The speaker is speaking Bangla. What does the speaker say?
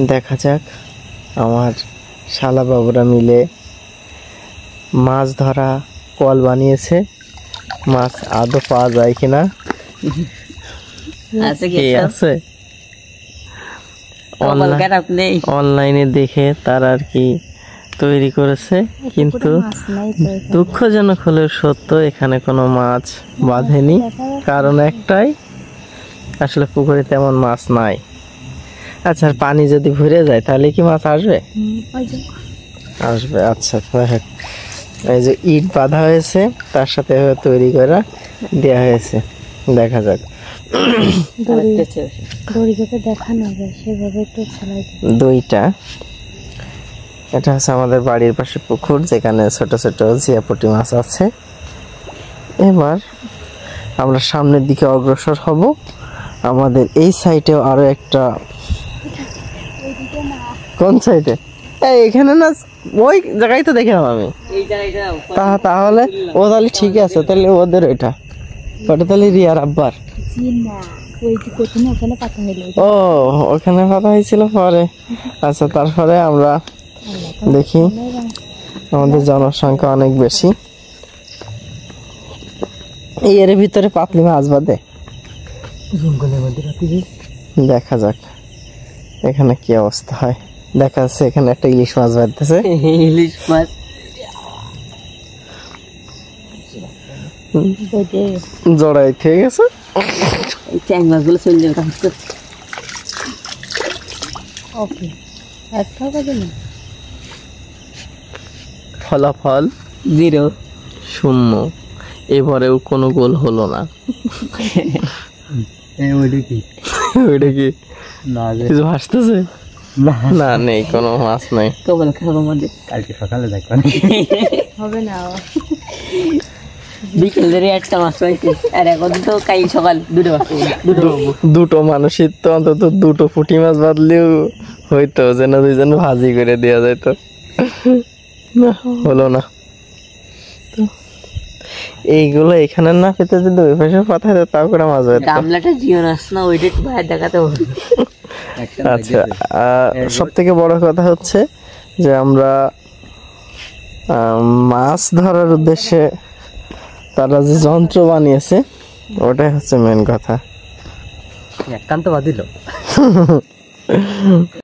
দেখা যাক আমার শালা বাবুরা মিলে মাছ ধরা কল বানিয়েছে, মাছ আদৌ পাওয়া যায় কিনা। আছে অনলাইনে দেখে তারা আর কি তৈরি করেছে, কিন্তু দুঃখজনক হলেও সত্য এখানে কোনো মাছ বাঁধেনি। কারণ একটাই, আসলে পুকুরে তেমন মাছ নাই। আচ্ছা, পানি যদি ভরে যায় তাহলে কি মাছ আসবে? আসবে। আচ্ছা, এই যে ইট বাঁধা হয়েছে তার সাথে তৈরি করে দেওয়া হয়েছে, দেখা যাক। দুইটা, এটা হচ্ছে আমাদের বাড়ির পাশে পুকুর, যেখানে ছোট ছোট জিয়াপটি মাছ আছে। এবার আমরা সামনের দিকে অগ্রসর হব। আমাদের এই সাইডেও আরো একটা, কোন সাইডে? এখানে না, ওই জায়গায় তো দেখলাম আমি। তাহলে ও তাহলে ঠিক আছে, তাহলে ওদের ওটা তাহলে রিয়ার আব্বার। ও, ওখানে পাতা হয়েছিল পরে। আচ্ছা, তারপরে আমরা দেখি আমাদের জনসংখ্যা অনেক বেশি, এই এর ভিতরে পাতলি মাছ বাদে দেখা যাক এখানে কি অবস্থা হয়। দেখা যাচ্ছে এখানে একটা ইলিশ মাছ বাঁধতেছে। ইলিশ মাছ জড়াই ঠিক আছে, ট্যাং মাছগুলো চলে যাবে। ফলাফল 0-0। এবারেও কোনো গোল হলো না। ওইটা কি কিছু ভাসতেছে? না, নেই, কোনো মাছ নাই। কালকে সকালে দেখবেন হবে না। দুটো মানুষের তো অন্তত দুটো পুঁটি মাছ বাঁধলেও হইতো, যেন দুইজন ভাজি করে দেওয়া যেত। না, হলো না। এইগুলো এখানে না পেতে যদি ওই পাশে পাঠায় তাও করে মাছ হয়। আচ্ছা, সব থেকে বড় কথা হচ্ছে যে আমরা মাছ ধরার উদ্দেশ্যে তারা যে যন্ত্র বানিয়েছে ওটাই হচ্ছে মেন কথা। একান্ত বাদিল।